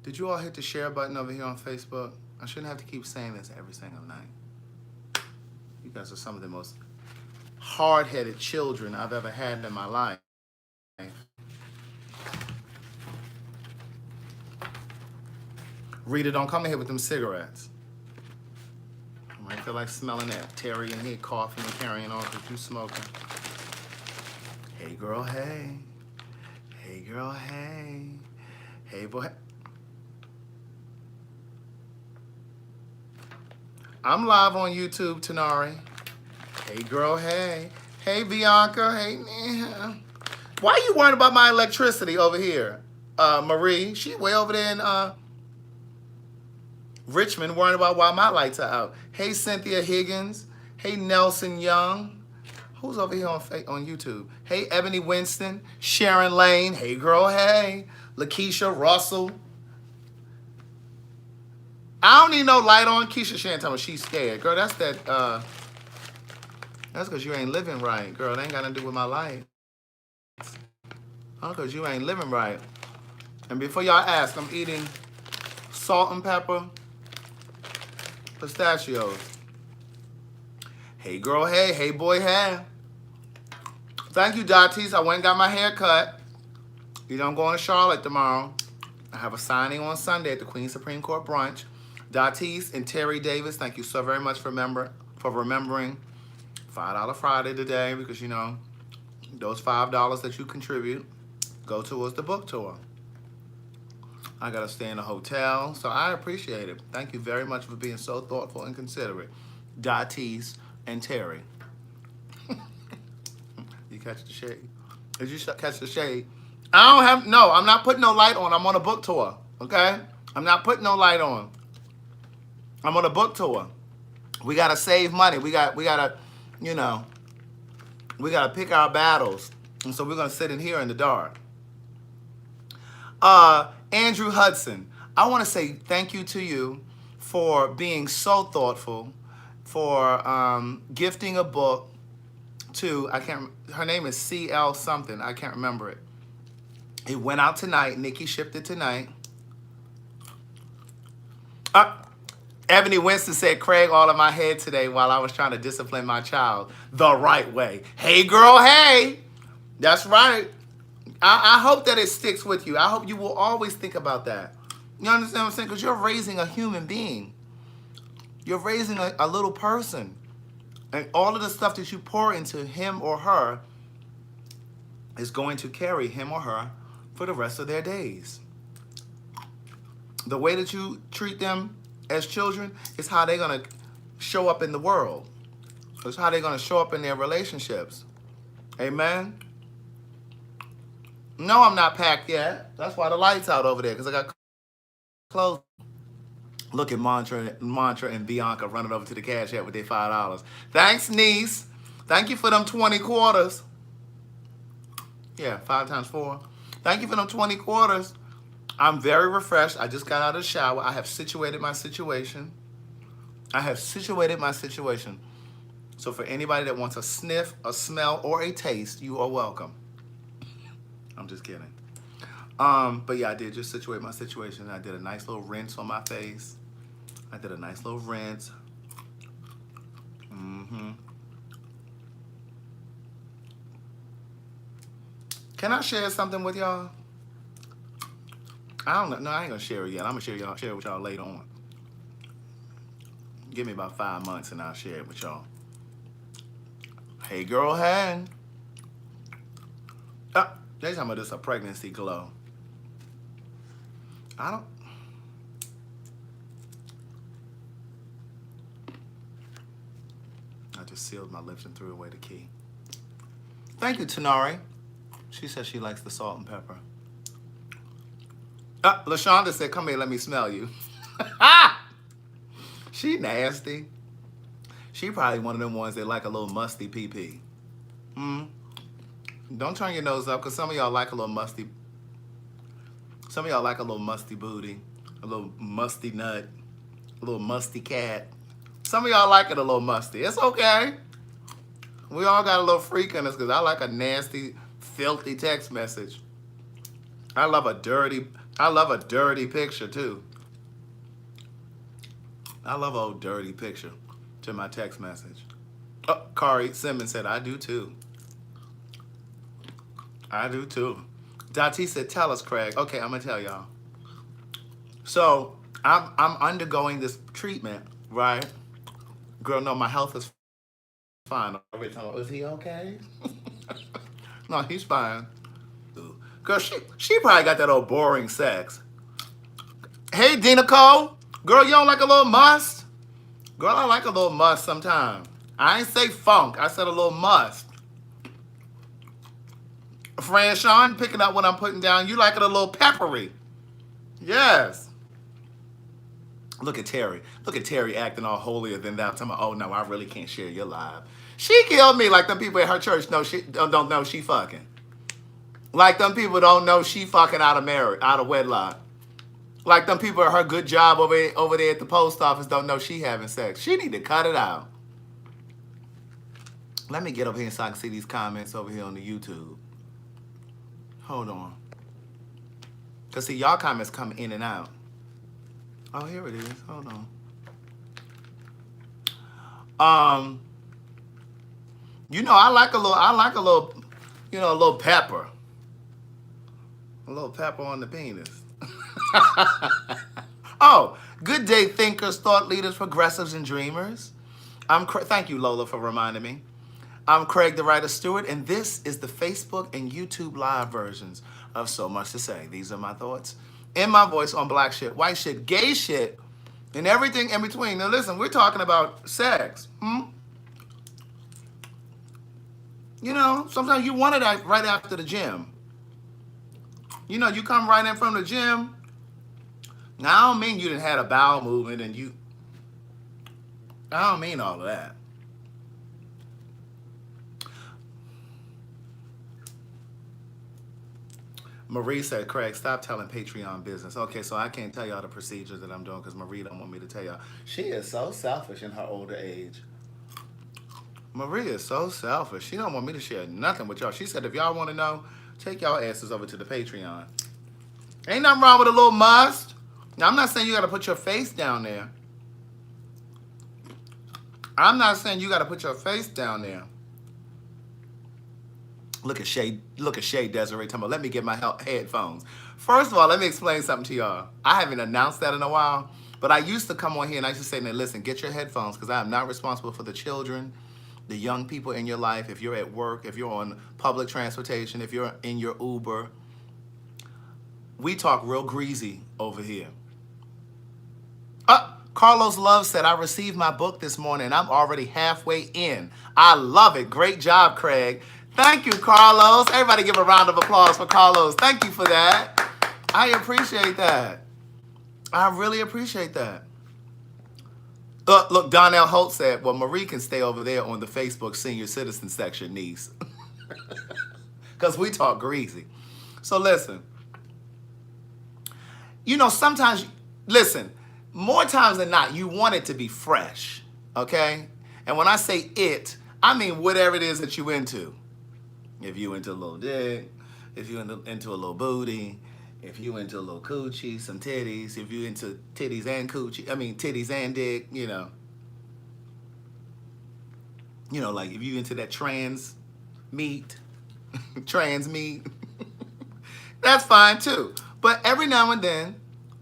Did you all hit the share button over here on Facebook? I shouldn't have to keep saying this every single night. You guys are some of the most hard-headed children I've ever had in my life. Rita, don't come in here with them cigarettes. I might feel like smelling that. Terry in here coughing and carrying on because you smoking. Hey, girl, hey. Hey, girl, hey. Hey, boy. I'm live on YouTube, Tanari. Hey, girl, hey. Hey, Bianca. Hey, Neha. Why are you worried about my electricity over here? Marie, she way over there in Richmond worrying about why my lights are out. Hey, Cynthia Higgins. Hey, Nelson Young. Who's over here on YouTube? Hey, Ebony Winston. Sharon Lane. Hey, girl, hey. Lakeisha Russell. I don't need no light on. Keisha Shan telling me she's scared. Girl, that's that, that's because you ain't living right. Girl, it ain't got nothing to do with my life. Oh, because you ain't living right. And before y'all ask, I'm eating salt and pepper pistachios. Hey, girl, hey. Hey, boy, hey. Thank you, Datis. I went and got my hair cut. You know, I'm going to Charlotte tomorrow. I have a signing on Sunday at the Queens Supreme Court brunch. Datis and Terry Davis, thank you so very much for remembering $5 Friday today, because, you know, those $5 that you contribute go towards the book tour. I got to stay in a hotel, so I appreciate it. Thank you very much for being so thoughtful and considerate. Datis and Terry. You catch the shade? Did you catch the shade? I'm not putting no light on. I'm on a book tour, okay? I'm not putting no light on. I'm on a book tour. We got to save money. We got to, you know, we got to pick our battles. And so we're going to sit in here in the dark. Andrew Hudson, I want to say thank you to you for being so thoughtful, for gifting a book to, her name is CL something. I can't remember it. It went out tonight. Nikki shipped it tonight. Ebony Winston said, Craig, all in my head today while I was trying to discipline my child the right way. Hey, girl, hey. That's right. I hope that it sticks with you. I hope you will always think about that. You understand what I'm saying? Because you're raising a human being. You're raising a little person. And all of the stuff that you pour into him or her is going to carry him or her for the rest of their days. The way that you treat them as children is how they're going to show up in the world. It's how they're going to show up in their relationships. Amen? No, I'm not packed yet. That's why the light's out over there, because I got clothes. Look at Mantra and Bianca running over to the cash app with their $5. Thanks, niece. Thank you for them 20 quarters. Yeah, 5 times 4. Thank you for them 20 quarters. I'm very refreshed. I just got out of the shower. I have situated my situation. So for anybody that wants a sniff, a smell, or a taste, you are welcome. I'm just kidding. But yeah, I did just situate my situation. I did a nice little rinse on my face. Can I share something with y'all? I don't know. No, I ain't gonna share it yet. I'm gonna share it with y'all later on. Give me about 5 months and I'll share it with y'all. Hey, girl, hey. They're talking about this a pregnancy glow. I just sealed my lips and threw away the key. Thank you, Tanari. She says she likes the salt and pepper. LaShonda said, come here, let me smell you. She nasty. She probably one of them ones that like a little musty pee-pee. Don't turn your nose up, because some of y'all like a little musty. Some of y'all like a little musty booty, a little musty nut, a little musty cat. Some of y'all like it a little musty. It's okay. We all got a little freak in us, because I like a nasty, filthy text message. I love a dirty I love a dirty picture too. I love an old dirty picture to my text message. Oh, Kari Simmons said, I do too. I do too. Dati said, tell us, Craig. Okay, I'm gonna tell y'all. So I'm undergoing this treatment, right? Girl, no, my health is fine. Every time, is he okay? No, he's fine. Girl, she probably got that old boring sex. Hey, Dina Cole. Girl, you don't like a little must? Girl, I like a little must sometimes. I ain't say funk. I said a little must. Fran Sean, picking up what I'm putting down. You like it a little peppery. Yes. Look at Terry. Look at Terry acting all holier than thou. Talking about, oh no, I really can't share your live. She killed me like them people at her church don't know she fucking. Like them people don't know she fucking out of wedlock. Like them people at her good job over there at the post office don't know she having sex. She need to cut it out. Let me get up here so I can see these comments over here on the YouTube. Hold on. Because see, y'all comments come in and out. Oh, here it is. Hold on. You know, I like a little, you know, a little pepper. A little pepper on the penis. Oh, good day, thinkers, thought leaders, progressives, and dreamers. Thank you, Lola, for reminding me. I'm Craig, the Writer Stewart, and this is the Facebook and YouTube live versions of So Much to Say. These are my thoughts in my voice on black shit, white shit, gay shit, and everything in between. Now listen, we're talking about sex. You know, sometimes you want it right after the gym. You know, you come right in from the gym. Now, I don't mean you didn't have a bowel movement and I don't mean all of that. Marie said, Craig, stop telling Patreon business. Okay, so I can't tell y'all the procedures that I'm doing because Marie don't want me to tell y'all. She is so selfish in her older age. Marie is so selfish. She don't want me to share nothing with y'all. She said, if y'all want to know, take y'all asses over to the Patreon. Ain't nothing wrong with a little must. Now, I'm not saying you got to put your face down there. I'm not saying you got to put your face down there. Look at Shay Desiree talking about, let me get my headphones. First of all, let me explain something to y'all. I haven't announced that in a while, but I used to come on here and I used to say, now listen, get your headphones because I am not responsible for the children, the young people in your life. If you're at work, if you're on public transportation, if you're in your Uber, we talk real greasy over here. Carlos Love said, I received my book this morning. I'm already halfway in. I love it. Great job, Craig. Thank you, Carlos. Everybody give a round of applause for Carlos. Thank you for that. I appreciate that. I really appreciate that. Look, Donnell Holt said, well, Marie can stay over there on the Facebook senior citizen section, niece. Because we talk greasy. So listen. You know, sometimes, listen, more times than not, you want it to be fresh, okay? And when I say it, I mean whatever it is that you into. If you into a little dick, if you into a little booty, if you into a little coochie, some titties, if you into titties and coochie, titties and dick, you know. You know, like if you into that trans meat, that's fine too. But every now and then,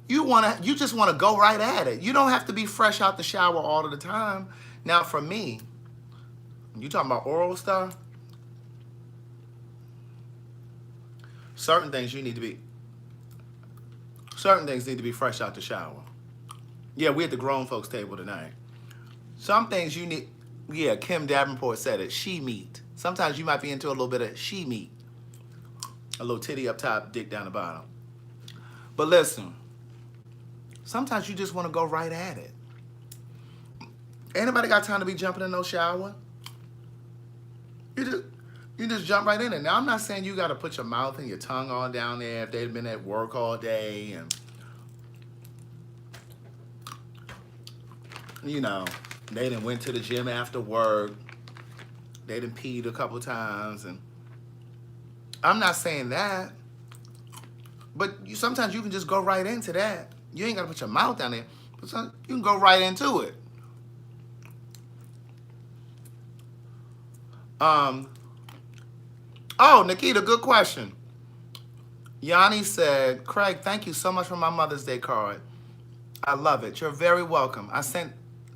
you just want to go right at it. You don't have to be fresh out the shower all of the time. Now, for me, you talking about oral stuff? Certain things need to be fresh out the shower. Yeah, we're at the grown folks table tonight. Some things you need, yeah, Kim Davenport said it, she meat. Sometimes you might be into a little bit of she meat. A little titty up top, dick down the bottom. But listen, sometimes you just want to go right at it. Anybody got time to be jumping in no shower? You just jump right in it. Now, I'm not saying you got to put your mouth and your tongue all down there if they've been at work all day and, you know, they done went to the gym after work. They done peed a couple times. And I'm not saying that. But sometimes you can just go right into that. You ain't got to put your mouth down there. But you can go right into it. Oh, Nikita, good question. Yanni said, Craig, thank you so much for my Mother's Day card. I love it. You're very welcome. I sent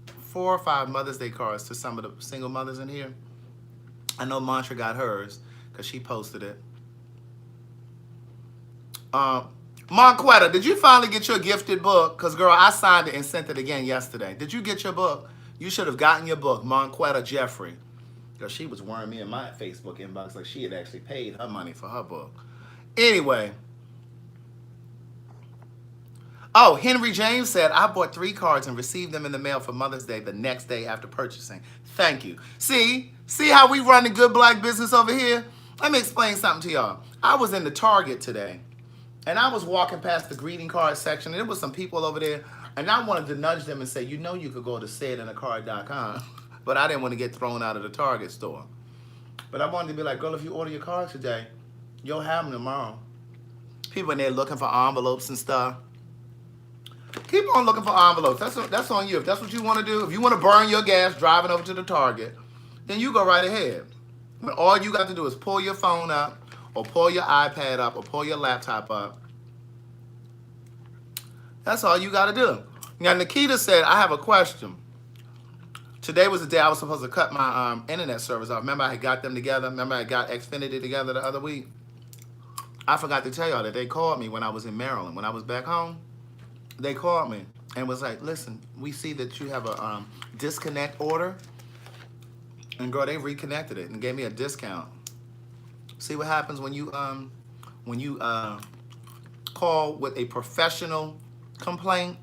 4 or 5 Mother's Day cards to some of the single mothers in here. I know Mantra got hers because she posted it. Monquetta, did you finally get your gifted book? Because, girl, I signed it and sent it again yesterday. Did you get your book? You should have gotten your book, Monquetta Jeffrey. Because she was worrying me in my Facebook inbox like she had actually paid her money for her book. Anyway. Oh, Henry James said, I bought 3 cards and received them in the mail for Mother's Day the next day after purchasing. Thank you. See how we run a good black business over here? Let me explain something to y'all. I was in the Target today, and I was walking past the greeting card section, and there was some people over there, and I wanted to nudge them and say, you know you could go to sayitinaCard.com, but I didn't want to get thrown out of the Target store. But I wanted to be like, girl, if you order your cards today, you'll have them tomorrow. People in there looking for envelopes and stuff. Keep on looking for envelopes. That's on you. If that's what you want to do, if you want to burn your gas driving over to the Target, then you go right ahead. But all you got to do is pull your phone up, or pull your iPad up, or pull your laptop up. That's all you got to do. Now, Nikita said, I have a question. Today was the day I was supposed to cut my internet service off. Remember I had got them together? Remember I got Xfinity together the other week? I forgot to tell y'all that they called me when I was in Maryland. When I was back home, they called me and was like, listen, we see that you have a disconnect order. And girl, they reconnected it and gave me a discount. See what happens when you call with a professional complaint?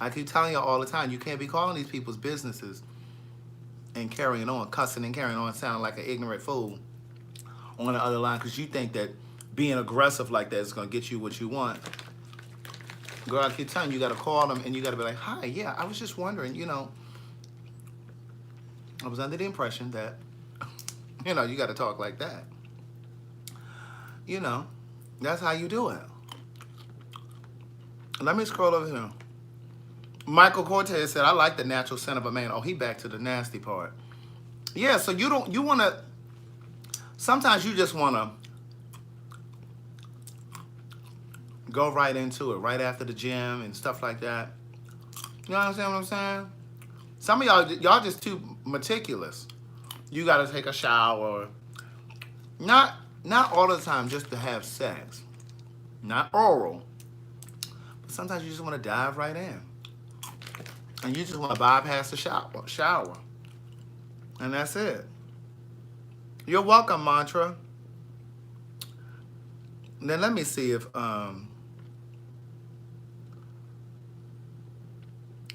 I keep telling y'all all the time, you can't be calling these people's businesses and carrying on, cussing and carrying on, sounding like an ignorant fool on the other line because you think that being aggressive like that is going to get you what you want. Girl, I keep telling you, you got to call them and you got to be like, hi, yeah, I was just wondering, I was under the impression that, you got to talk like that. That's how you do it. Let me scroll over here. Michael Cortez said, I like the natural scent of a man. Oh, he back to the nasty part. Yeah, so you want to, sometimes you just want to go right into it, right after the gym and stuff like that. You understand what I'm saying? Some of y'all just too meticulous. You got to take a shower. Not all the time just to have sex. Not oral. But sometimes you just want to dive right in. And you just want to bypass the shower. And that's it. You're welcome, Mantra. Then let me see if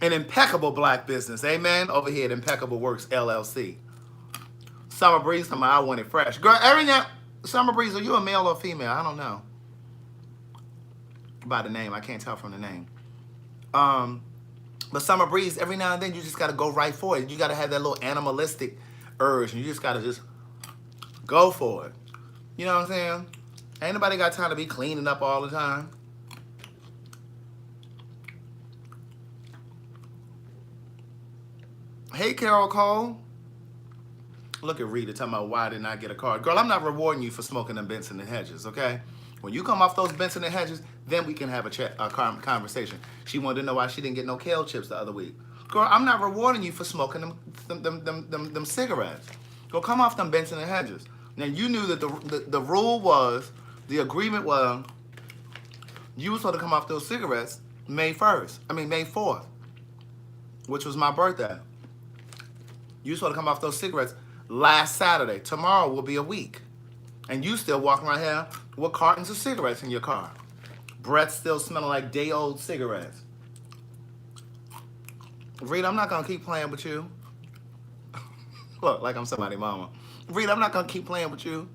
an impeccable black business, amen, over here at Impeccable Works LLC. Summer Breeze, I want it fresh. Girl, Summer Breeze, are you a male or female? I don't know. By the name, I can't tell from the name. But Summer Breeze, every now and then, you just got to go right for it. You got to have that little animalistic urge, and you just got to just go for it. You know what I'm saying? Ain't nobody got time to be cleaning up all the time. Hey, Carol Cole. Look at Rita talking about why I did not get a card. Girl, I'm not rewarding you for smoking them Benson and Hedges, okay? When you come off those Benson and Hedges, then we can have a conversation. She wanted to know why she didn't get no kale chips the other week. Girl, I'm not rewarding you for smoking them cigarettes. Go come off them Benson and Hedges. Now, you knew that the rule was, the agreement was, you were supposed to come off those cigarettes May 4th, which was my birthday. You were supposed to come off those cigarettes last Saturday. Tomorrow will be a week. And you still walking around here with cartons of cigarettes in your car. Breath still smelling like day-old cigarettes. Rita, I'm not going to keep playing with you. Look, like I'm somebody's mama. Rita, I'm not going to keep playing with you.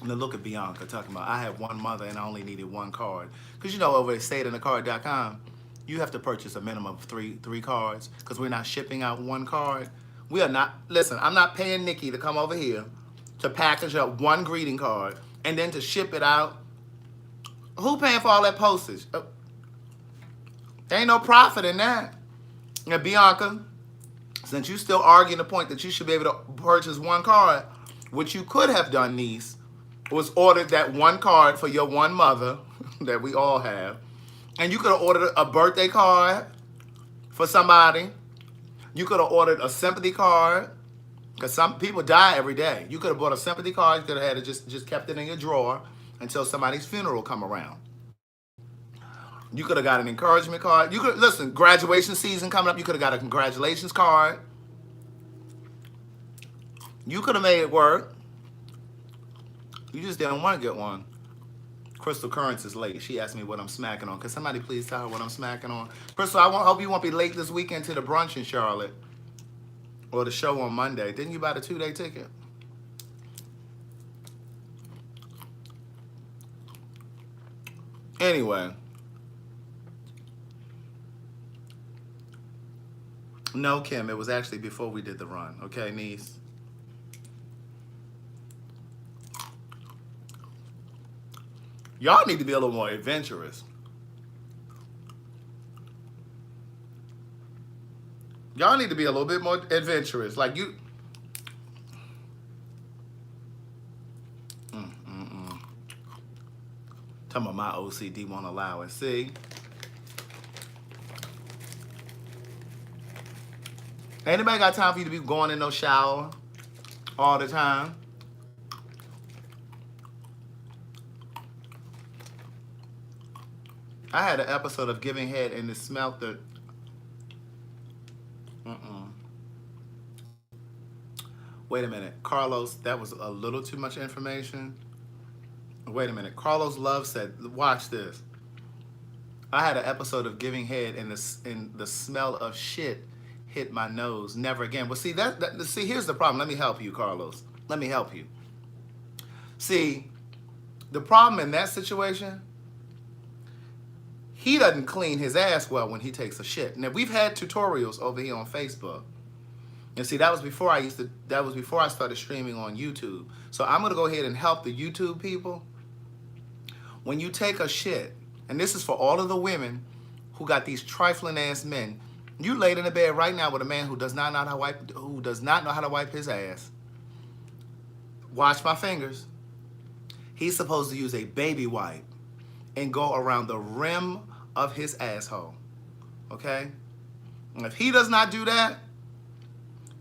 And then look at Bianca talking about, I had one mother and I only needed one card. Because over at sayitinaCard.com, you have to purchase a minimum of three cards. Because we're not shipping out one card. We are not, listen, I'm not paying Nikki to come over here to package up one greeting card and then to ship it out. Who paying for all that postage? There ain't no profit in that. And Bianca, since you still arguing the point that you should be able to purchase one card, what you could have done, niece, was ordered that one card for your one mother that we all have. And you could have ordered a birthday card for somebody. You could have ordered a sympathy card, because some people die every day. You could have bought a sympathy card. You could have had it just kept it in your drawer until somebody's funeral come around. You could have got an encouragement card. You could, listen, graduation season coming up, you could have got a congratulations card. You could have made it work. You just didn't want to get one. Crystal Currents is late. She asked me what I'm smacking on. Can somebody please tell her what I'm smacking on? Crystal, I hope you won't be late this weekend to the brunch in Charlotte or the show on Monday. Didn't you buy the 2-day ticket? Anyway. No, Kim, it was actually before we did the run. Okay, niece? Y'all need to be a little more adventurous. Y'all need to be a little bit more adventurous. Like you... Talking about my OCD won't allow it. See? Anybody got time for you to be going in no shower all the time? I had an episode of giving head and it smelled the... Wait a minute. Carlos, that was a little too much information. Wait a minute. Carlos Love said, watch this. I had an episode of giving head and the smell of shit hit my nose. Never again. Well, see, see, here's the problem. Let me help you, Carlos. Let me help you. See, the problem in that situation... He doesn't clean his ass well when he takes a shit. Now, we've had tutorials over here on Facebook. And see, that was before I started streaming on YouTube. So I'm going to go ahead and help the YouTube people. When you take a shit, and this is for all of the women who got these trifling ass men, you laid in the bed right now with a man who does not know how to wipe his ass. Watch my fingers. He's supposed to use a baby wipe and go around the rim of his asshole, okay? And if he does not do that,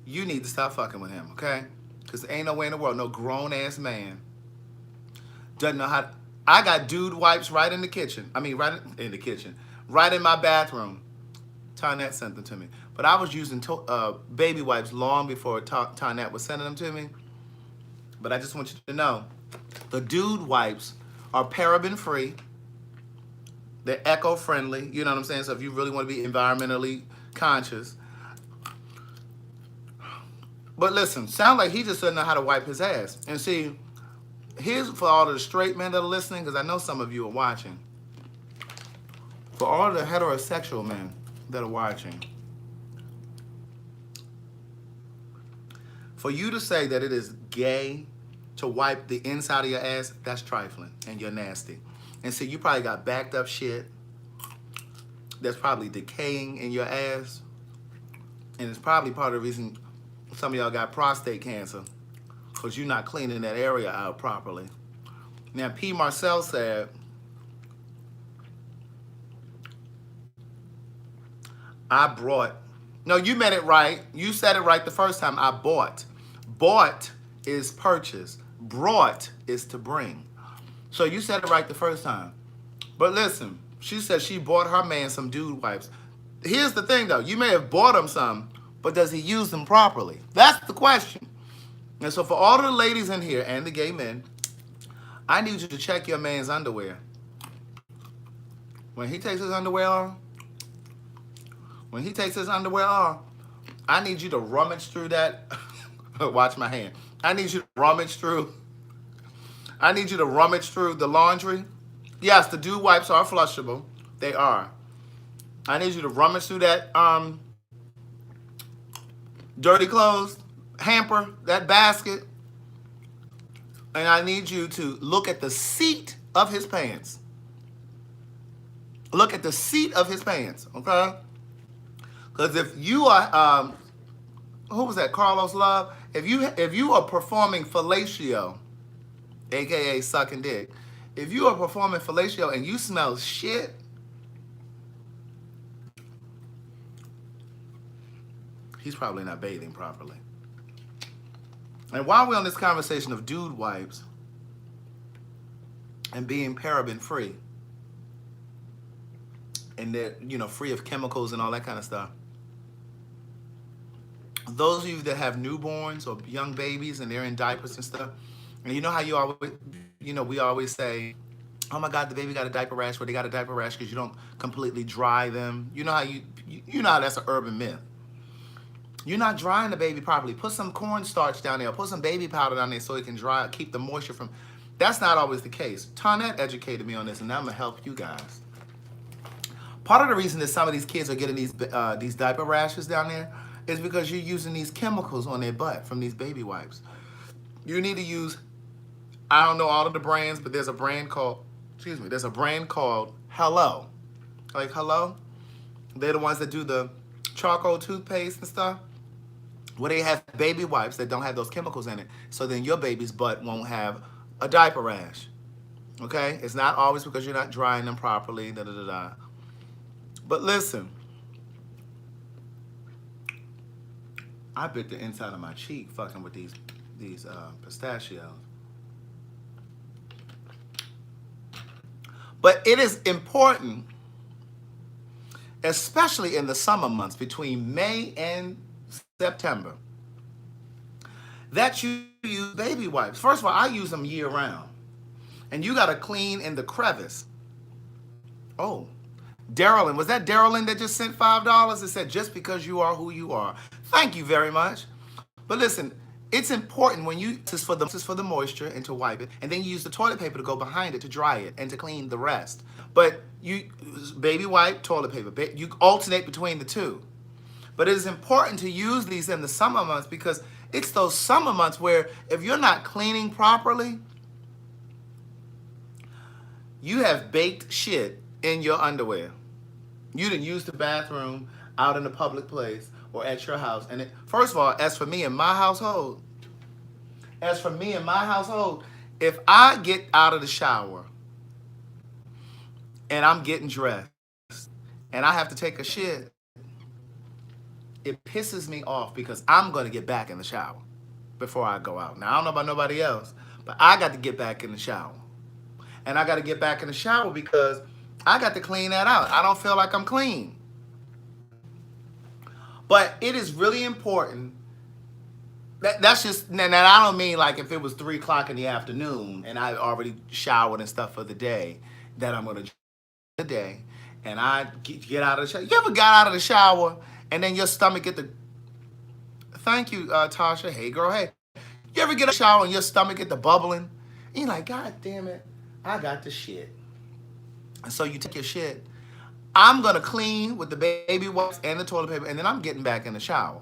you need to stop fucking with him, okay? Because there ain't no way in the world, no grown-ass man doesn't know how to... I got dude wipes right in the kitchen. I mean, right in the kitchen. Right in my bathroom. Tonette sent them to me. But I was using baby wipes long before Tonette was sending them to me. But I just want you to know, the dude wipes are paraben-free. They're eco-friendly, you know what I'm saying? So if you really want to be environmentally conscious. But listen, sound like he just doesn't know how to wipe his ass. And see, here's for all of the straight men that are listening, because I know some of you are watching. For all the heterosexual men that are watching. For you to say that it is gay to wipe the inside of your ass, that's trifling and you're nasty. And so you probably got backed up shit that's probably decaying in your ass. And it's probably part of the reason some of y'all got prostate cancer, because you're not cleaning that area out properly. Now, P. Marcel said, I brought... No, you meant it right. You said it right the first time. I bought. Bought is purchase. Brought is to bring. So you said it right the first time. But listen, she said she bought her man some dude wipes. Here's the thing, though. You may have bought him some, but does he use them properly? That's the question. And so for all of the ladies in here and the gay men, I need you to check your man's underwear. When he takes his underwear off, I need you to rummage through that. Watch my hand. I need you to rummage through the laundry. Yes, the dude wipes are flushable. They are. I need you to rummage through that dirty clothes hamper, that basket, and I need you to look at the seat of his pants. Look at the seat of his pants, okay? Because if you are, who was that? Carlos Love. If you are performing fellatio, aka sucking dick, if you are performing fellatio and you smell shit, he's probably not bathing properly. And while we're on this conversation of dude wipes and being paraben free, and they're, free of chemicals and all that kind of stuff, those of you that have newborns or young babies and they're in diapers and stuff, and you know how you always, we always say, oh my God, the baby got a diaper rash. Well, they got a diaper rash because you don't completely dry them. You know how that's an urban myth. You're not drying the baby properly. Put some cornstarch down there. Put some baby powder down there so it can dry, keep the moisture from. That's not always the case. Tonette educated me on this, and I'm gonna help you guys. Part of the reason that some of these kids are getting these diaper rashes down there is because you're using these chemicals on their butt from these baby wipes. You need to use, I don't know all of the brands, but there's a brand called Hello. Like Hello. They're the ones that do the charcoal toothpaste and stuff, where they have baby wipes that don't have those chemicals in it. So then your baby's butt won't have a diaper rash. Okay? It's not always because you're not drying them properly. But listen, I bit the inside of my cheek fucking with these pistachios. But it is important, especially in the summer months between May and September, that you use baby wipes. First of all, I use them year round. And you got to clean in the crevice. Oh, Darylyn. Was that Darylyn that just sent $5? It said, just because you are who you are. Thank you very much. But listen, it's important when this is for the moisture and to wipe it. And then you use the toilet paper to go behind it to dry it and to clean the rest. But you baby wipe, toilet paper. You alternate between the two. But it is important to use these in the summer months because it's those summer months where if you're not cleaning properly, you have baked shit in your underwear. You didn't use the bathroom out in a public place or at your house. And first of all, as for me and my household, if I get out of the shower and I'm getting dressed and I have to take a shit, it pisses me off because I'm going to get back in the shower before I go out. Now, I don't know about nobody else, but I got to get back in the shower. And I got to get back in the shower because I got to clean that out. I don't feel like I'm clean. But it is really important. That's just, and I don't mean like if it was 3 o'clock in the afternoon and I already showered and stuff for the day, that I'm going to the day and I get out of the shower. You ever got out of the shower and then your stomach get the, thank you, Tasha. Hey, girl, hey. You ever get a shower and your stomach get the bubbling? And you're like, God damn it, I got the shit. And so you take your shit. I'm going to clean with the baby wipes and the toilet paper, and then I'm getting back in the shower.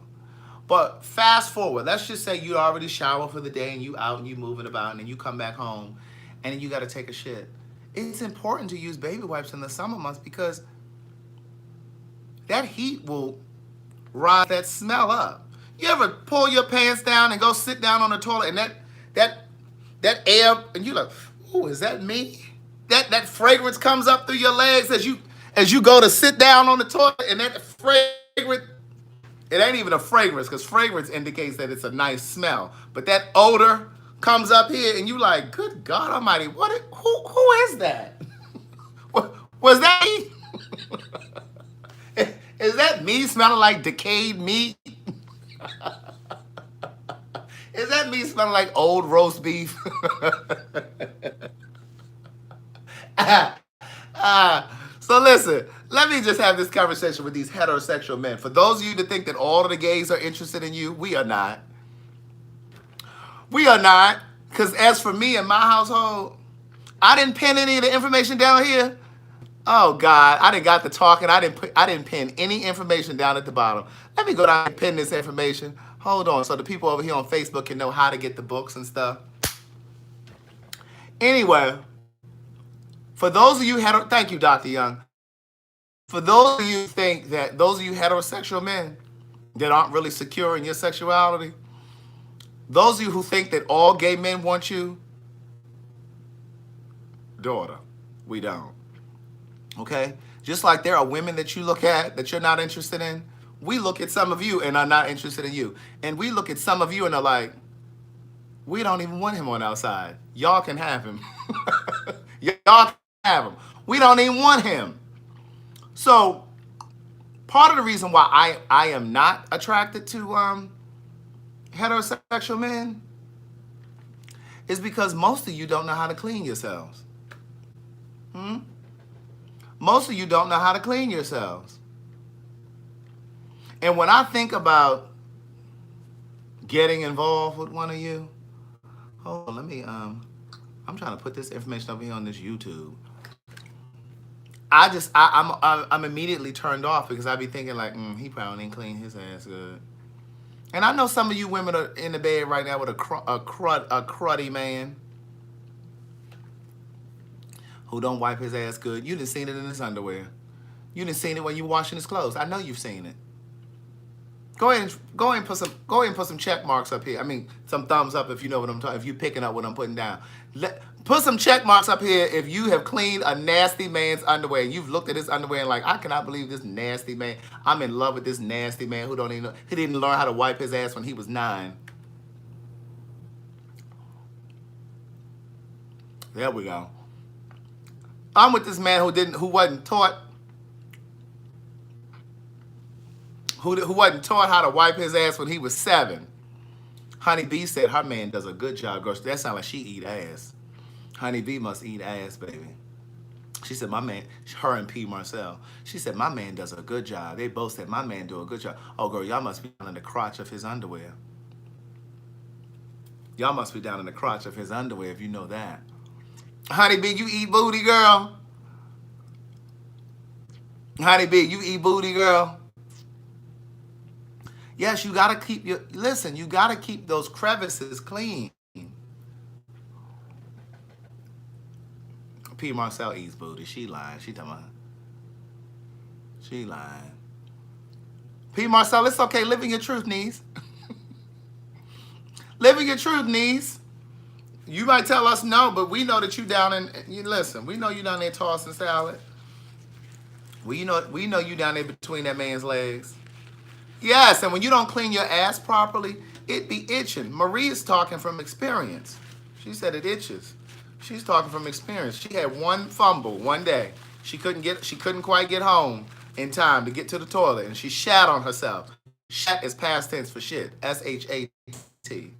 But fast forward. Let's just say you already showered for the day, and you out and you moving about, and then you come back home, and then you got to take a shit. It's important to use baby wipes in the summer months because that heat will rise that smell up. You ever pull your pants down and go sit down on the toilet, and that air, and you like, ooh, is that me? That fragrance comes up through your legs as you go to sit down on the toilet, and that fragrance, it ain't even a fragrance because fragrance indicates that it's a nice smell. But that odor comes up here, and you like, good God Almighty, who is that? Was that me? Is that me smelling like decayed meat? Is that me smelling like old roast beef? So listen, let me just have this conversation with these heterosexual men. For those of you that think that all of the gays are interested in you, we are not. We are not. Because as for me and my household, I didn't pin any of the information down here. Oh God, I didn't got the talking. I didn't pin any information down at the bottom. Let me go down and pin this information. Hold on, so the people over here on Facebook can know how to get the books and stuff. Anyway, for those of you thank you, Dr. Young. For those of you think that those of you heterosexual men that aren't really secure in your sexuality, those of you who think that all gay men want you, daughter, we don't. Okay? Just like there are women that you look at that you're not interested in, we look at some of you and are not interested in you. And we look at some of you and are like, we don't even want him on our side. Y'all can have him. Y'all can have him. We don't even want him. So part of the reason why I am not attracted to heterosexual men is because most of you don't know how to clean yourselves. Most of you don't know how to clean yourselves. And when I think about getting involved with one of you, hold on, let me, I'm trying to put this information over here on this YouTube. I'm immediately turned off because I be thinking like, he probably ain't clean his ass good. And I know some of you women are in the bed right now with a cruddy man who don't wipe his ass good. You done seen it in his underwear. You done seen it when you washing his clothes. I know you've seen it. Go ahead and put some check marks up here. I mean, some thumbs up if you know what I'm talking. If you're picking up what I'm putting down. Put some check marks up here if you have cleaned a nasty man's underwear. You've looked at his underwear and like, I cannot believe this nasty man. I'm in love with this nasty man who don't even know. He didn't learn how to wipe his ass when he was 9. There we go. I'm with this man who wasn't taught how to wipe his ass when he was 7. Honey B said her man does a good job, girl. That sounds like she eat ass. Honey B must eat ass, baby. She said, my man, her and P. Marcel. She said, my man does a good job. They both said, my man do a good job. Oh, girl, y'all must be down in the crotch of his underwear. Y'all must be down in the crotch of his underwear if you know that. Honey B, you eat booty, girl. Honey B, you eat booty, girl. Yes, you gotta keep you gotta keep those crevices clean. P. Marcel eats booty. She lying. She talking about. She lying. P. Marcel, it's okay. Living your truth, niece. Living your truth, niece. You might tell us no, but we know that you down in. You listen. We know you down there tossing salad. We know you down there between that man's legs. Yes, and when you don't clean your ass properly, it be itching. Marie is talking from experience. She said it itches. She's talking from experience. She had one fumble one day. She couldn't quite get home in time to get to the toilet, and she shat on herself. Shat is past tense for shit. S-H-A-T.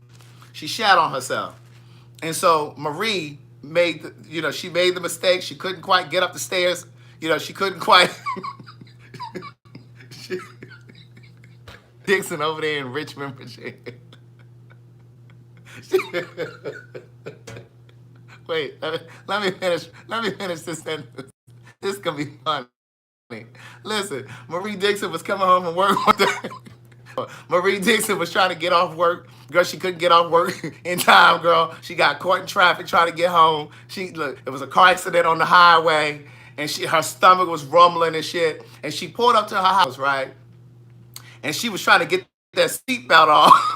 She shat on herself. And so Marie made the mistake. She couldn't quite get up the stairs. She couldn't quite. Dixon over there in Richmond, Virginia. Wait, let me finish this sentence. This gonna be funny. Listen, Marie Dixon was coming home from work one day. Marie Dixon was trying to get off work. Girl, she couldn't get off work in time, girl. She got caught in traffic trying to get home. It was a car accident on the highway, and her stomach was rumbling and shit. And she pulled up to her house, right? And she was trying to get that seatbelt off.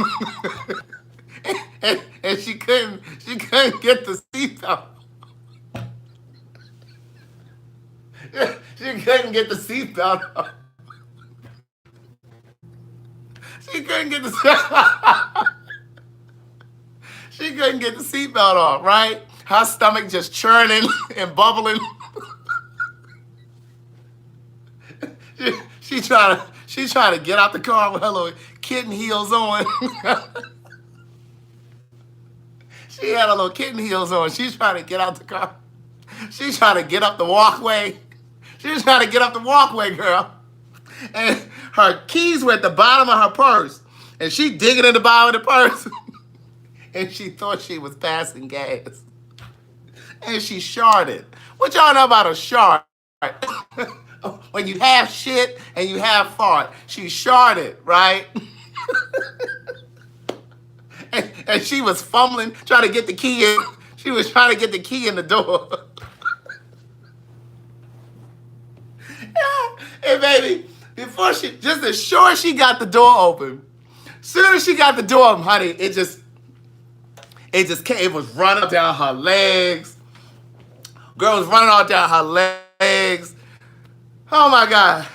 and she couldn't get the seatbelt. She couldn't get the seatbelt off. She couldn't get the She couldn't get the seatbelt off, right? Her stomach just churning and bubbling. She trying to get out the car with her little kitten heels on. She had her little kitten heels on. She's trying to get out the car. She's trying to get up the walkway. She's trying to get up the walkway, girl. And her keys were at the bottom of her purse. And she digging in the bottom of the purse. And she thought she was passing gas. And she sharted. What y'all know about a shart? When you have shit and you have fart. She sharted, right? and she was fumbling, trying to get the key in. She was trying to get the key in the door. And baby, before just as sure as she got the door open, soon as she got the door open, honey, it was running down her legs. Girl was running all down her legs. Oh my God.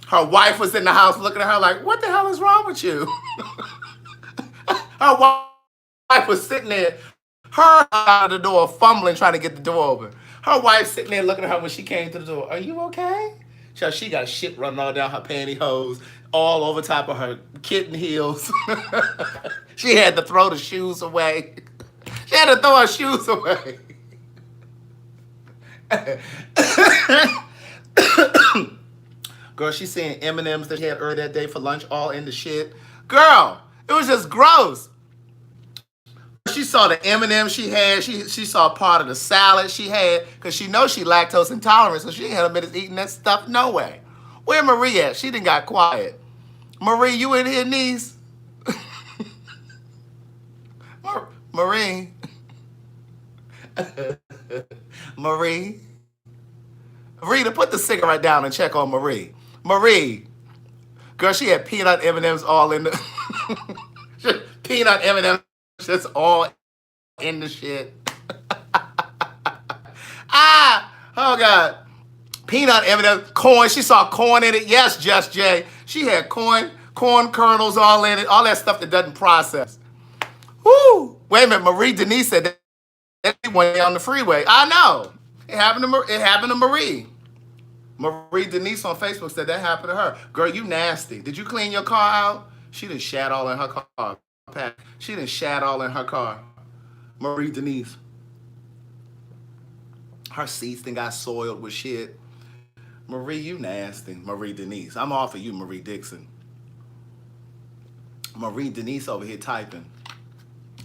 Her wife was in the house looking at her like, what the hell is wrong with you? Her wife was sitting there, her out of the door, fumbling, trying to get the door open. Her wife sitting there looking at her when she came to the door. Are you okay? So she got shit running all down her pantyhose, all over top of her kitten heels. She had to throw the shoes away. She had to throw her shoes away. Girl, she seeing M&Ms that she had earlier that day for lunch all in the shit. Girl, it was just gross. She saw the M&Ms she had. She saw part of the salad she had because she knows she lactose intolerant, so she ain't had a minute eating that stuff no way. Where Marie at? She done got quiet. Marie, you in here, niece? Marie. Marie. Rita, put the cigarette down and check on Marie. Marie. Girl, she had peanut M&Ms all in the... peanut M&Ms just all in the shit. Oh God. Peanut M&Ms, corn. She saw corn in it. Yes, Just Jay. She had corn kernels all in it, all that stuff that doesn't process. Woo! Wait a minute, Marie Denise said that went on the freeway. I know. It happened to Marie. Marie Denise on Facebook said that happened to her. Girl, you nasty. Did you clean your car out? She done shat all in her car. She done shat all in her car. Marie Denise. Her seats done got soiled with shit. Marie, you nasty. Marie Denise. I'm off of you, Marie Dixon. Marie Denise over here typing.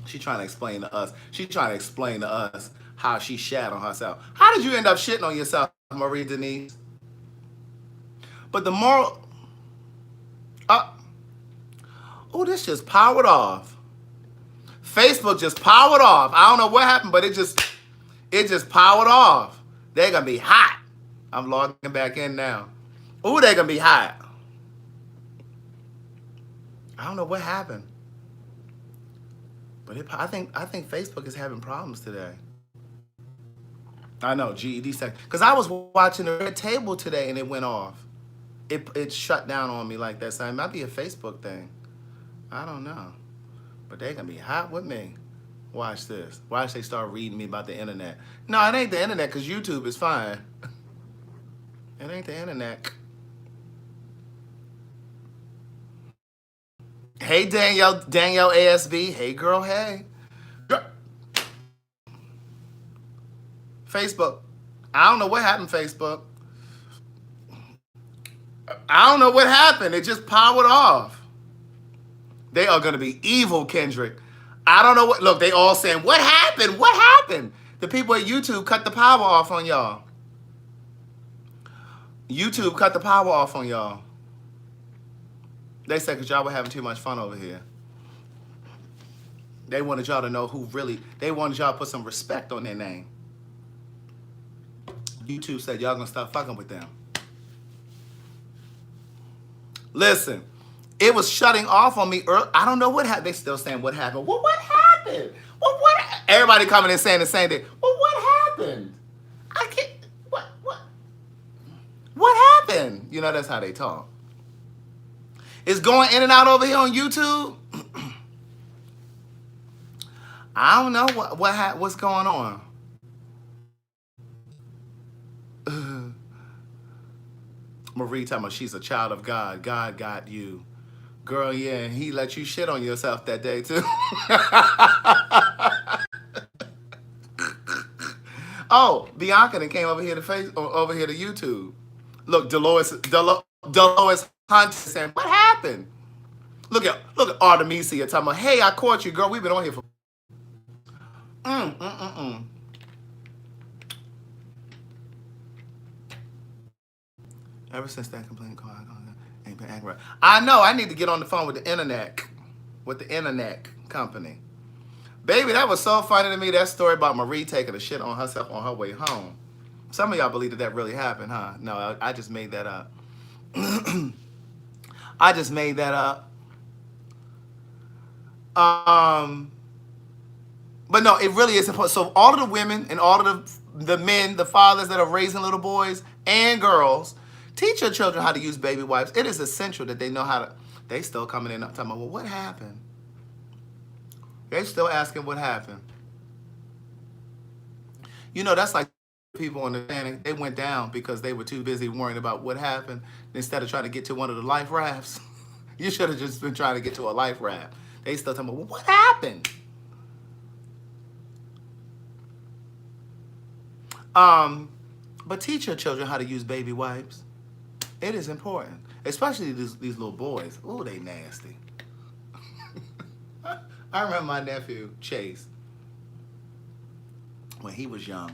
She trying to explain to us. She trying to explain to us how she shat on herself. How did you end up shitting on yourself, Marie Denise? But the moral... oh, this just powered off. Facebook just powered off. I don't know what happened, but it just powered off. They're going to be hot. I'm logging back in now. Ooh, they're going to be hot. I don't know what happened. But I think Facebook is having problems today. I know, GED second. Because I was watching the Red Table today and it went off. It shut down on me like that. So it might be a Facebook thing. I don't know. But they're going to be hot with me. Watch this. Watch they start reading me about the internet. No, it ain't the internet because YouTube is fine. It ain't the internet. Hey, Danielle ASB. Hey, girl, hey. Facebook. I don't know what happened, Facebook. I don't know what happened. It just powered off. They are going to be evil, Kendrick. I don't know what. Look, they all saying, what happened? What happened? The people at YouTube cut the power off on y'all. YouTube cut the power off on y'all. They said because y'all were having too much fun over here. They wanted y'all to know who really, they wanted y'all to put some respect on their name. YouTube said y'all gonna stop fucking with them. Listen, it was shutting off on me early. I don't know what happened. They still saying what happened. Well, what happened? Well, what? Everybody coming in saying the same thing. Well, what happened? I can't. What happened? You know, that's how they talk. It's going in and out over here on YouTube. I don't know what's going on. Marie talking about she's a child of God. God got you. Girl, yeah, and he let you shit on yourself that day too. Oh, Bianca then came over here to YouTube. Look, Dolores Hunt saying, what happened? Look at Artemisia talking about, hey, I caught you, girl. We've been on here for Ever since that complaint call, ain't been acting right. I know. I need to get on the phone with the internet. company. Baby, that was so funny to me, that story about Marie taking a shit on herself on her way home. Some of y'all believe that really happened, huh? No, I just made that up. I just made that up. But no, it really is important. So all of the women and all of the men, the fathers that are raising little boys and girls, teach your children how to use baby wipes. It is essential that they know how to. They still coming in talking about, well, what happened? They still asking what happened. You know, that's like people on the planet. They went down because they were too busy worrying about what happened instead of trying to get to one of the life rafts. You should have just been trying to get to a life raft. They still talking about, well, what happened? But teach your children how to use baby wipes. It is important, especially these little boys. Ooh, they nasty. I remember my nephew, Chase, when he was young.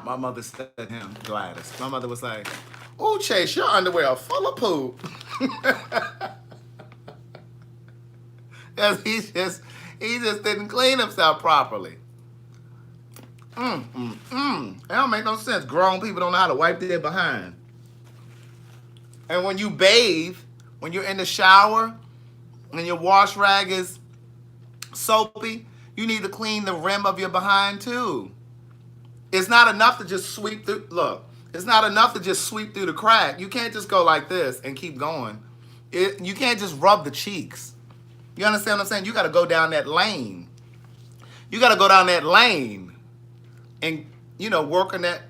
My mother said to him, Gladys, my mother was like, ooh, Chase, your underwear are full of poop. Because he just didn't clean himself properly. It don't make no sense. Grown people don't know how to wipe their behind. And when you bathe, when you're in the shower, and your wash rag is soapy, you need to clean the rim of your behind too. It's not enough to just sweep through. Look, it's not enough to just sweep through the crack. You can't just go like this and keep going. You can't just rub the cheeks. You understand what I'm saying? You got to go down that lane. You got to go down that lane and, work on that.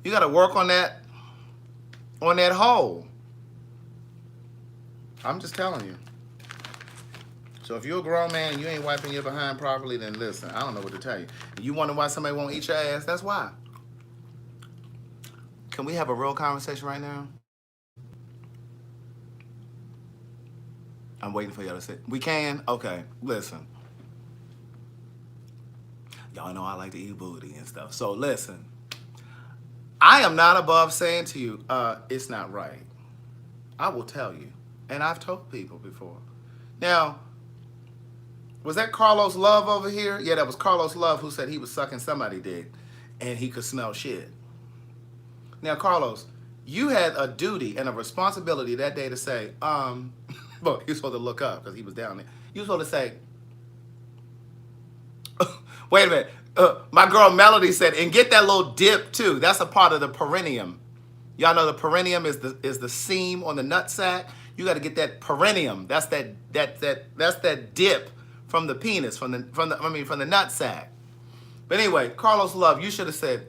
You got to work on that hole. I'm just telling you. So if you're a grown man and you ain't wiping your behind properly, then listen, I don't know what to tell you. You wonder why somebody won't eat your ass? That's why. Can we have a real conversation right now? I'm waiting for y'all to say. We can? Okay, listen. Y'all know I like to eat booty and stuff. So listen. I am not above saying to you, it's not right. I will tell you. And I've told people before. Now, was that Carlos Love over here? Yeah, that was Carlos Love who said he was sucking somebody's dick and he could smell shit. Now, Carlos, you had a duty and a responsibility that day to say, well, he was supposed to look up because he was down there. You were supposed to say, wait a minute. My girl Melody said, and get that little dip too. That's a part of the perineum. Y'all know the perineum is the seam on the nutsack. You got to get that perineum. That's that dip from the penis, from the nutsack. But anyway, Carlos Love, you should have said,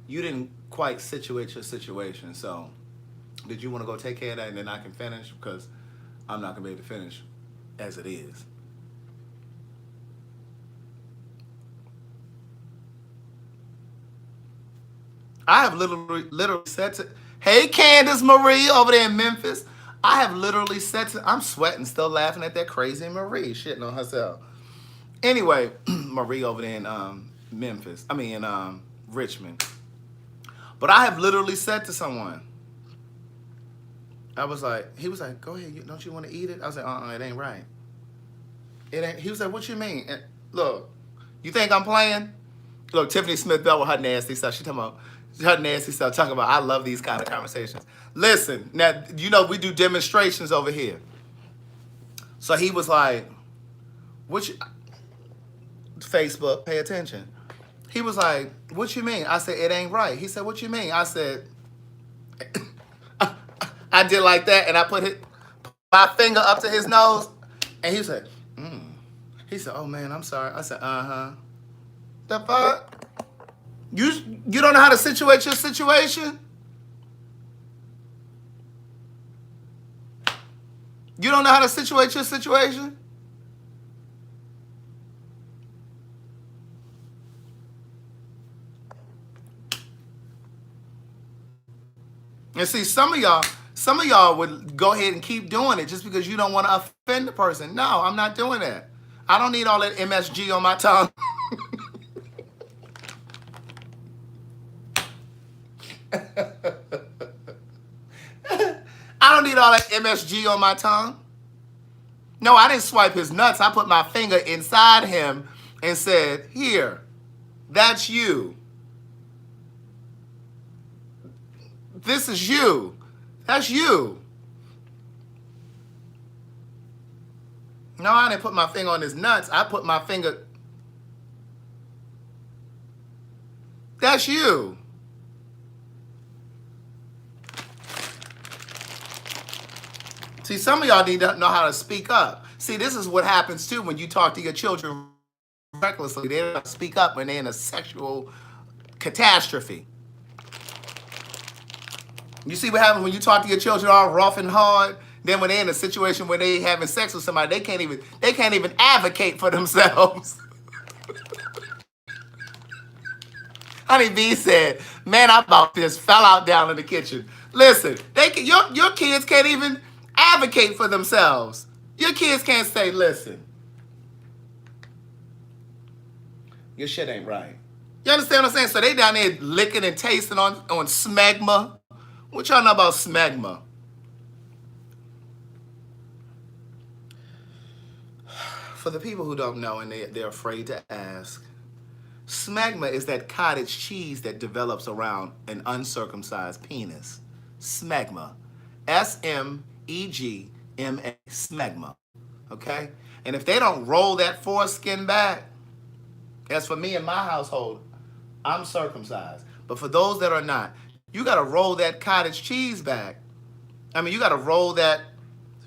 you didn't quite situate your situation. So, did you want to go take care of that and then I can finish? Because I'm not gonna be able to finish as it is. I have literally said to, hey Candace Marie over there in Memphis. I have literally said to, I'm sweating, still laughing at that crazy Marie shitting on herself. Anyway, Marie over there in Memphis. Richmond. But I have literally said to someone, he was like, go ahead, don't you want to eat it? I was like, it ain't right. It ain't. He was like, what you mean? And look, you think I'm playing? Look, Tiffany Smith Bell with her nasty stuff. She talking about her nasty stuff, talking about, I love these kind of conversations. Listen, now, we do demonstrations over here. So he was like, Facebook, pay attention. He was like, what you mean? I said, it ain't right. He said, what you mean? I said, I did like that, and I put my finger up to his nose, and he said, He said, oh man, I'm sorry. I said, the fuck? You don't know how to situate your situation? You don't know how to situate your situation? And see, some of y'all would go ahead and keep doing it just because you don't want to offend the person. No, I'm not doing that. I don't need all that MSG on my tongue. I don't need all that MSG on my tongue. No, I didn't swipe his nuts. I put my finger inside him and said, here, that's you. This is you. That's you. No, I didn't put my finger on his nuts. I put my finger. That's you. See, some of y'all need to know how to speak up. See, this is what happens too when you talk to your children recklessly. They don't speak up when they're in a sexual catastrophe. You see what happens when you talk to your children all rough and hard? Then when they're in a situation where they having sex with somebody, they can't even advocate for themselves. Honey B said, man, I about just fell out down in the kitchen. Listen, your kids can't even advocate for themselves. Your kids can't say, listen, your shit ain't right. You understand what I'm saying? So they down there licking and tasting on smegma. What y'all know about smegma? For the people who don't know and they're afraid to ask, smegma is that cottage cheese that develops around an uncircumcised penis. Smegma. S-M-E-G-M-A. Smegma. Okay? And if they don't roll that foreskin back, as for me and my household, I'm circumcised. But for those that are not, you got to roll that cottage cheese back. I mean, you got to roll that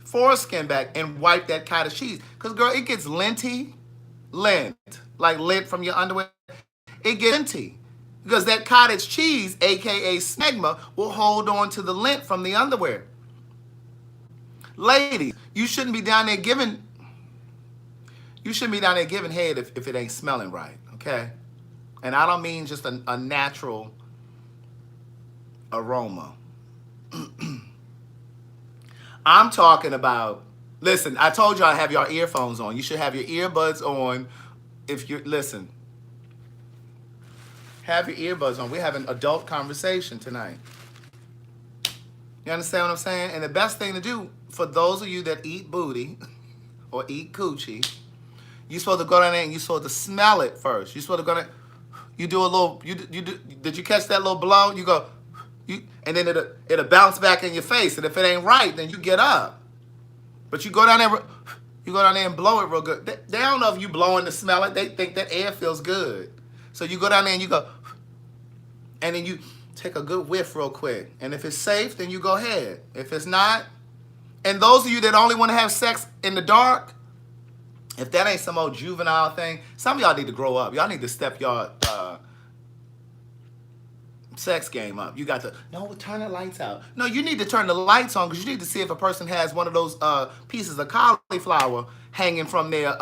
foreskin back and wipe that cottage cheese. Because, girl, it gets linty. Lint. Like lint from your underwear. It gets linty. Because that cottage cheese, a.k.a. smegma, will hold on to the lint from the underwear. Ladies, you shouldn't be down there giving head if it ain't smelling right, okay? And I don't mean just a natural aroma. I'm talking about, listen, I told y'all to have your earphones on. You should have your earbuds on if you're, listen. Have your earbuds on. We're having adult conversation tonight. You understand what I'm saying? And the best thing to do for those of you that eat booty or eat coochie, you're supposed to go down there and you're supposed to smell it first. You're supposed to go down, you do a little, did you catch that little blow? You go, and then it'll bounce back in your face. And if it ain't right, then you get up. But you go down there and blow it real good. They don't know if you blowing to smell it. They think that air feels good. So you go down there and you go, and then you take a good whiff real quick. And if it's safe, then you go ahead. If it's not, and those of you that only want to have sex in the dark, if that ain't some old juvenile thing, some of y'all need to grow up. Y'all need to step your sex game up. You got to, no, turn the lights out. No, you need to turn the lights on because you need to see if a person has one of those pieces of cauliflower hanging from their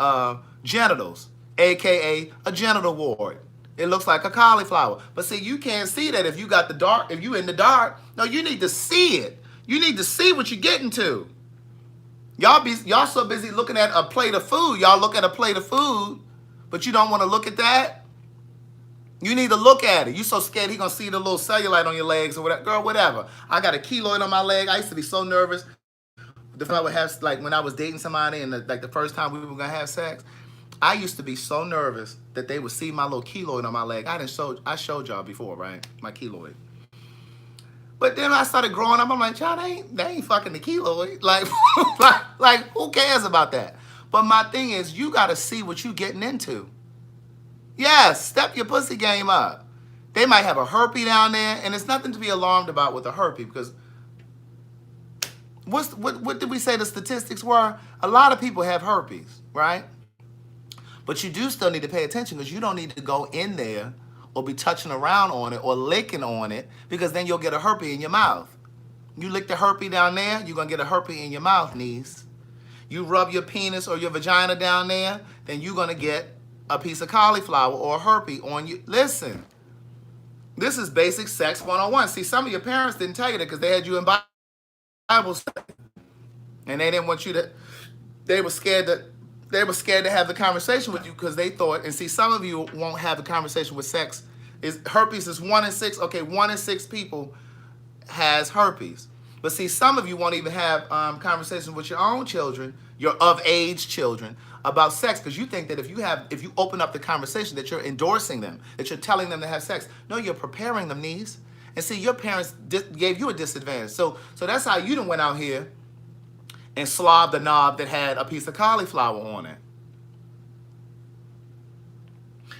genitals, a.k.a. a genital ward. It looks like a cauliflower. But see, you can't see that if you got the dark, if you in the dark. No, you need to see it. You need to see what you're getting to. Y'all so busy looking at a plate of food. Y'all look at a plate of food, but you don't want to look at that. You need to look at it. You so scared he gonna see the little cellulite on your legs or whatever. Girl, whatever. I got a keloid on my leg. I used to be so nervous. The I would have, like, when I was dating somebody and the first time we were gonna have sex, I used to be so nervous that they would see my little keloid on my leg. I showed y'all before, right? My keloid. But then I started growing up. I'm like, y'all, they ain't fucking the keloid. Like, who cares about that? But my thing is, you got to see what you getting into. Yes, step your pussy game up. They might have a herpes down there, and it's nothing to be alarmed about with a herpes because what did we say the statistics were? A lot of people have herpes, right? But you do still need to pay attention because you don't need to go in there or be touching around on it or licking on it because then you'll get a herpes in your mouth. You lick the herpes down there, you're going to get a herpes in your mouth, niece. You rub your penis or your vagina down there, then you're going to get a piece of cauliflower or a herpes on you. Listen, this is basic sex 101. See, some of your parents didn't tell you that because they had you in Bible study. And they didn't want you to, they were scared to have the conversation with you because they thought, and see, some of you won't have the conversation with herpes is 1 in 6. Okay, 1 in 6 people has herpes. But see, some of you won't even have conversations with your own children, your of-age children, about sex, because you think that if you open up the conversation, that you're endorsing them, that you're telling them to have sex. No, you're preparing them, niece. And see, your parents gave you a disadvantage. So that's how you done went out here and slobbed the knob that had a piece of cauliflower on it.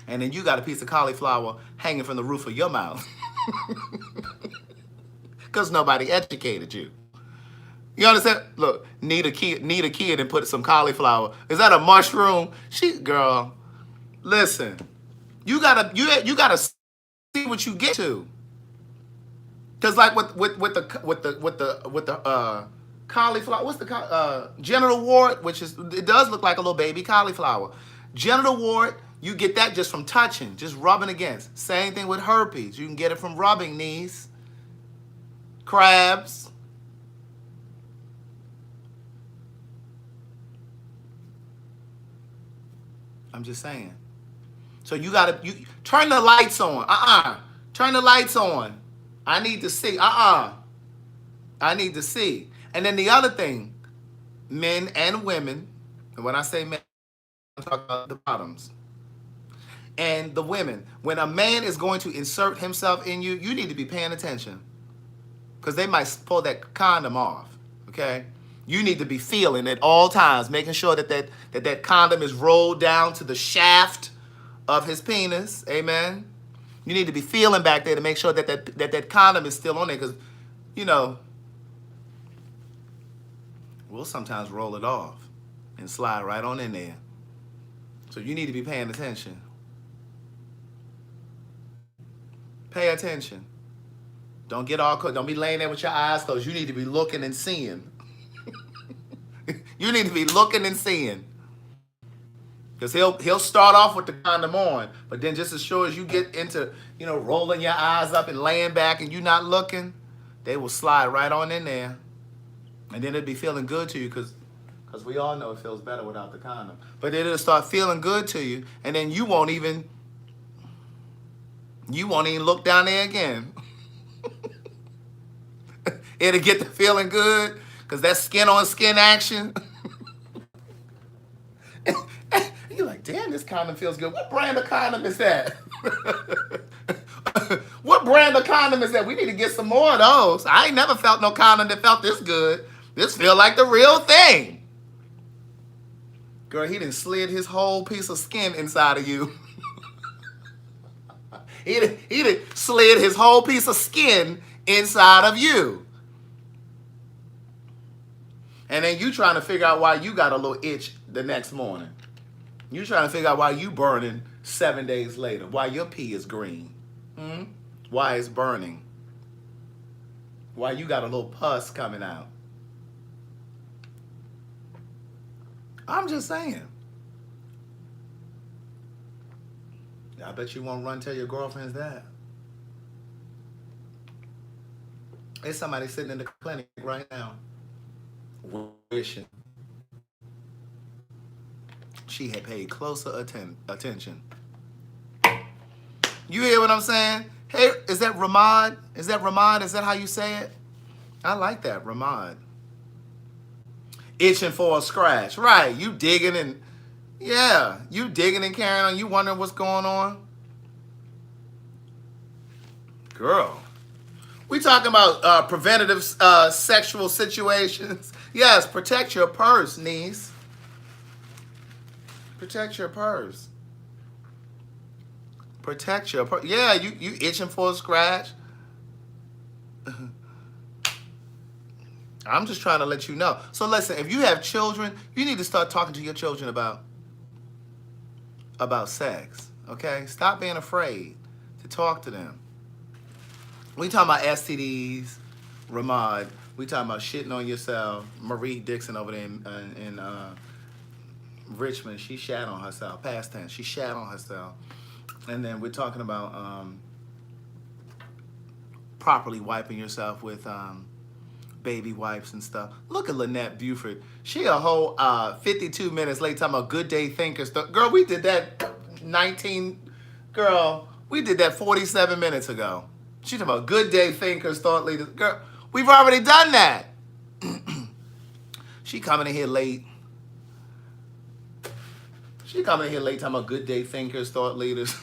And then you got a piece of cauliflower hanging from the roof of your mouth. Because nobody educated you. You understand? Look, need a kid and put some cauliflower. Is that a mushroom? Girl, listen. You gotta see what you get to. Cause like with the cauliflower, what's the genital wart, it does look like a little baby cauliflower. Genital wart, you get that just from touching, just rubbing against. Same thing with herpes. You can get it from rubbing, knees. Crabs. I'm just saying. So you turn the lights on. Turn the lights on. I need to see. I need to see. And then the other thing, men and women, and when I say men, I'm talking about the bottoms. And the women, when a man is going to insert himself in you, you need to be paying attention. Because they might pull that condom off, okay? You need to be feeling at all times, making sure that condom is rolled down to the shaft of his penis, amen? You need to be feeling back there to make sure that condom is still on there, because, we'll sometimes roll it off and slide right on in there. So you need to be paying attention. Pay attention. Don't be laying there with your eyes closed. You need to be looking and seeing. You need to be looking and seeing. Because he'll start off with the condom on, but then just as sure as you get into, rolling your eyes up and laying back and you not looking, they will slide right on in there. And then it'll be feeling good to you because we all know it feels better without the condom. But then it'll start feeling good to you, and then you won't even look down there again. It'll get to feeling good because that's skin on skin action. You're like, damn, this condom feels good. What brand of condom is that? What brand of condom is that? We need to get some more of those. I ain't never felt no condom that felt this good. This feel like the real thing. Girl, he done slid his whole piece of skin inside of you. He done slid his whole piece of skin inside of you. And then you trying to figure out why you got a little itch the next morning. You trying to figure out why you burning 7 days later. Why your pee is green. Why it's burning. Why you got a little pus coming out. I'm just saying. I bet you won't run tell your girlfriends that. There's somebody sitting in the clinic right now wishing she had paid closer attention. You hear what I'm saying? Hey, is that Ramad? Is that Ramad? Is that how you say it? I like that, Ramad. Itching for a scratch. Right, you digging and, you digging and carrying on. You wondering what's going on? Girl. We talking about preventative sexual situations. Yes, protect your purse, niece. Protect your purse. Protect your purse. Yeah, you itching for a scratch. I'm just trying to let you know. So listen, if you have children, you need to start talking to your children about sex. Okay? Stop being afraid to talk to them. We talking about STDs, Ramad. We talking about shitting on yourself. Marie Dixon over there in Richmond, she shat on herself. Past tense, she shat on herself. And then we're talking about properly wiping yourself with baby wipes and stuff. Look at Lynette Buford. She a whole 52 minutes late talking about good day thinkers. Girl, we did that 47 minutes ago. She talking about good day thinkers, thought leaders. Girl, We've already done that. She coming in here late. She coming in here late talking about good day thinkers, thought leaders.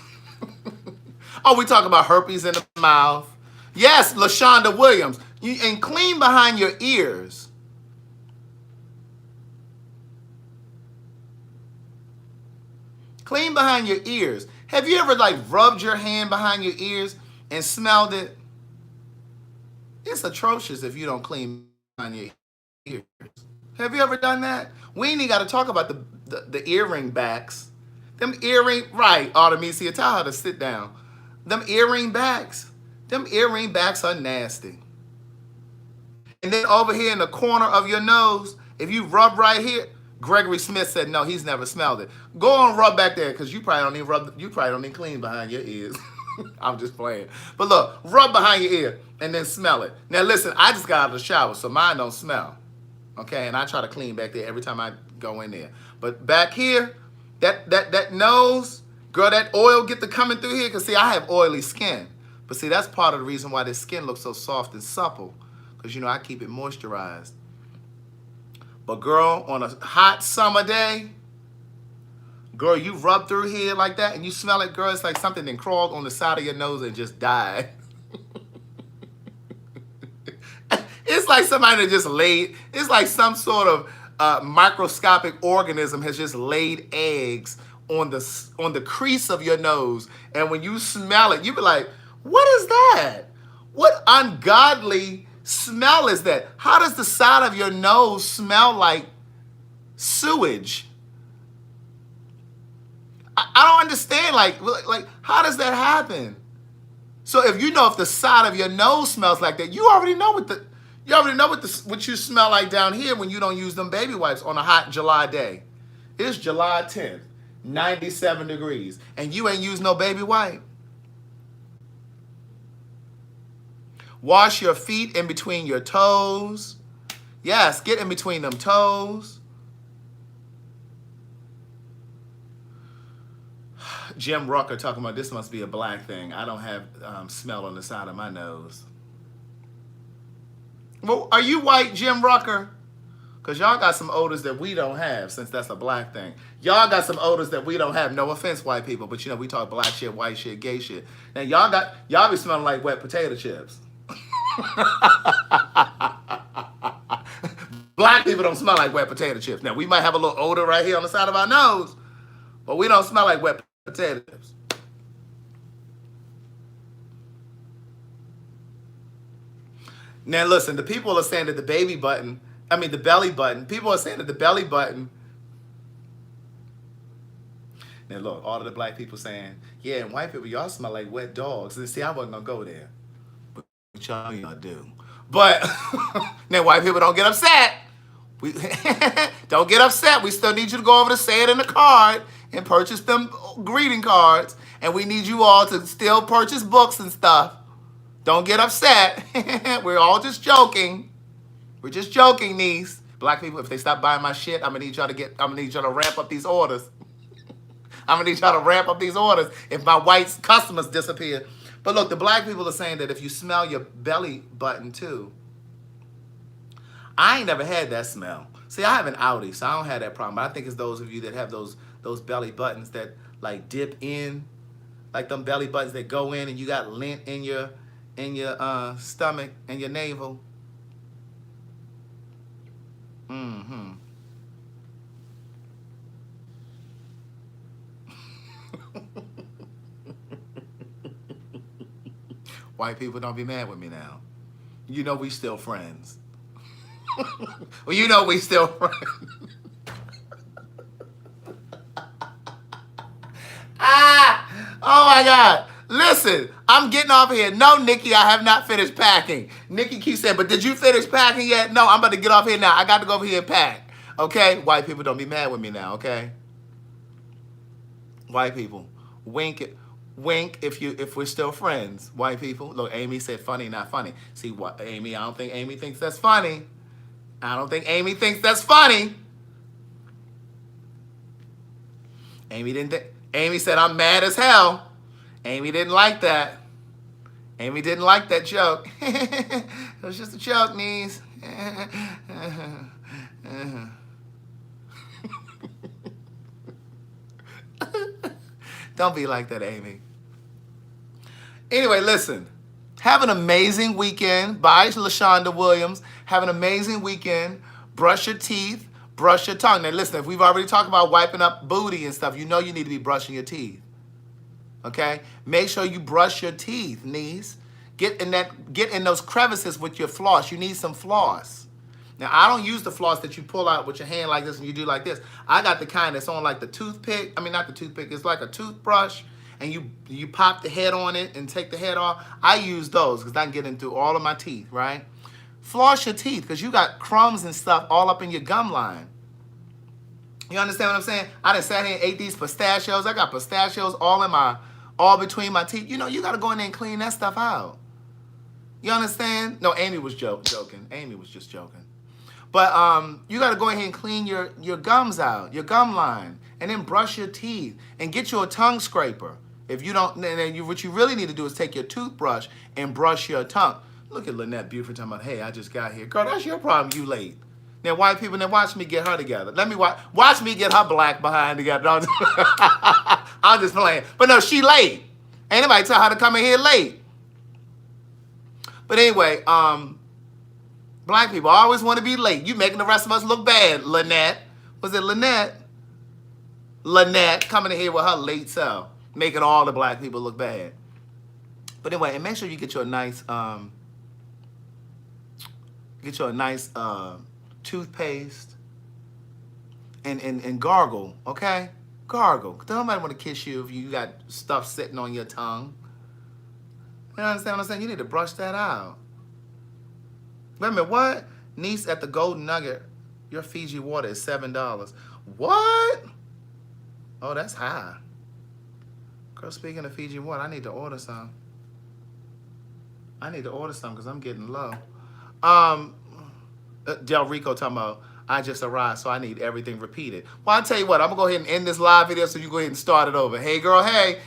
Oh, we talk about herpes in the mouth. Yes, LaShonda Williams. And clean behind your ears. Clean behind your ears. Have you ever like rubbed your hand behind your ears and smelled it? It's atrocious if you don't clean behind your ears. Have you ever done that? We ain't even got to talk about the earring backs. Them earring, right, Artemisia, tell her to sit down. Them earring backs are nasty. And then over here in the corner of your nose, if you rub right here, Gregory Smith said, no, he's never smelled it. Go on, rub back there, because you probably don't even clean behind your ears. I'm just playing. But look, rub behind your ear and then smell it. Now listen, I just got out of the shower, so mine don't smell. Okay, and I try to clean back there every time I go in there. But back here, that nose, girl, that oil get to coming through here, because see, I have oily skin. But see, that's part of the reason why this skin looks so soft and supple, because, you know, I keep it moisturized. But girl, on a hot summer day, girl, you rub through here like that and you smell it, girl, it's like something that crawled on the side of your nose and just died. It's like somebody that just laid, it's like some sort of microscopic organism has just laid eggs on the crease of your nose. And when you smell it, you be like, what is that? What ungodly smell is that? How does the side of your nose smell like sewage? I don't understand. Like how does that happen? So if you know if the side of your nose smells like that, you already know what you smell like down here when you don't use them baby wipes on a hot July day. It's July 10th, 97 degrees, and you ain't used no baby wipe. Wash your feet in between your toes. Yes, get in between them toes. Jim Rucker talking about this must be a black thing. I don't have smell on the side of my nose. Well, are you white, Jim Rucker? Because y'all got some odors that we don't have, since that's a black thing. Y'all got some odors that we don't have. No offense, white people, but you know, we talk black shit, white shit, gay shit. Now y'all be smelling like wet potato chips. Black people don't smell like wet potato chips. Now, we might have a little odor right here on the side of our nose, but we don't smell like wet potato chips. Now, listen, the people are saying that the belly button, people are saying that the belly button. Now, look, all of the black people saying, yeah, and white people, y'all smell like wet dogs. And see, I wasn't going to go there. But y'all do. But now white people don't get upset. Don't get upset. We still need you to go over to say it in the card and purchase them greeting cards. And we need you all to still purchase books and stuff. Don't get upset. We're all just joking. We're just joking, niece. Black people, if they stop buying my shit, I'm gonna need y'all to ramp up these orders. I'm gonna need y'all to ramp up these orders if my white customers disappear. But look, the black people are saying that if you smell your belly button too. I ain't never had that smell. See, I have an Audi, so I don't have that problem. But I think it's those of you that have those belly buttons that like dip in, like them belly buttons that go in and you got lint in your stomach and your navel. Mm-hmm. White people, don't be mad with me now. You know we still friends. Well, you know we still friends. Oh my God. Listen, I'm getting off here. No, Nikki, I have not finished packing. Nikki keeps saying, but did you finish packing yet? No, I'm about to get off here now. I got to go over here and pack. Okay? White people, don't be mad with me now, okay? White people, wink if we're still friends. White people. Look, Amy said funny, not funny. See what, Amy, I don't think Amy thinks that's funny. I don't think Amy thinks that's funny. Amy said I'm mad as hell. Amy didn't like that. Amy didn't like that joke. It was just a joke, niece. Don't be like that, Amy. Anyway, listen. Have an amazing weekend. Bye, LaShonda Williams. Have an amazing weekend. Brush your teeth. Brush your tongue. Now, listen, if we've already talked about wiping up booty and stuff, you know you need to be brushing your teeth. Okay? Make sure you brush your teeth, niece. Get in those crevices with your floss. You need some floss. Now, I don't use the floss that you pull out with your hand like this and you do like this. I got the kind that's on like the toothpick. I mean, not the toothpick. It's like a toothbrush, and you pop the head on it and take the head off. I use those because I can get into all of my teeth, right? Floss your teeth because you got crumbs and stuff all up in your gum line. You understand what I'm saying? I done sat here and ate these pistachios. I got pistachios all between my teeth. You know, you got to go in there and clean that stuff out. You understand? No, Amy was joking. Amy was just joking. But you got to go ahead and clean your gums out, your gum line, and then brush your teeth and get you a tongue scraper. If you don't, then what you really need to do is take your toothbrush and brush your tongue. Look at Lynette Buford talking about, hey, I just got here. Girl, that's your problem. You late. Now, white people, now watch me get her together. Let me watch me get her black behind together. No, I'm just playing. But no, she late. Ain't nobody tell her to come in here late. But anyway, black people always want to be late. You making the rest of us look bad, Lynette. Was it Lynette? Lynette coming in here with her late self, making all the black people look bad. But anyway, and make sure you get you a nice toothpaste and gargle, okay? Gargle. Don't nobody want to kiss you if you got stuff sitting on your tongue. You understand what I'm saying? You need to brush that out. Wait a minute, what? Niece at the Golden Nugget, your Fiji water is $7. What? Oh, that's high. Girl, speaking of Fiji water, I need to order some. Because I'm getting low. Del Rico talking about, I just arrived, so I need everything repeated. Well, I'll tell you what, I'm going to go ahead and end this live video so you go ahead and start it over. Hey, girl, hey.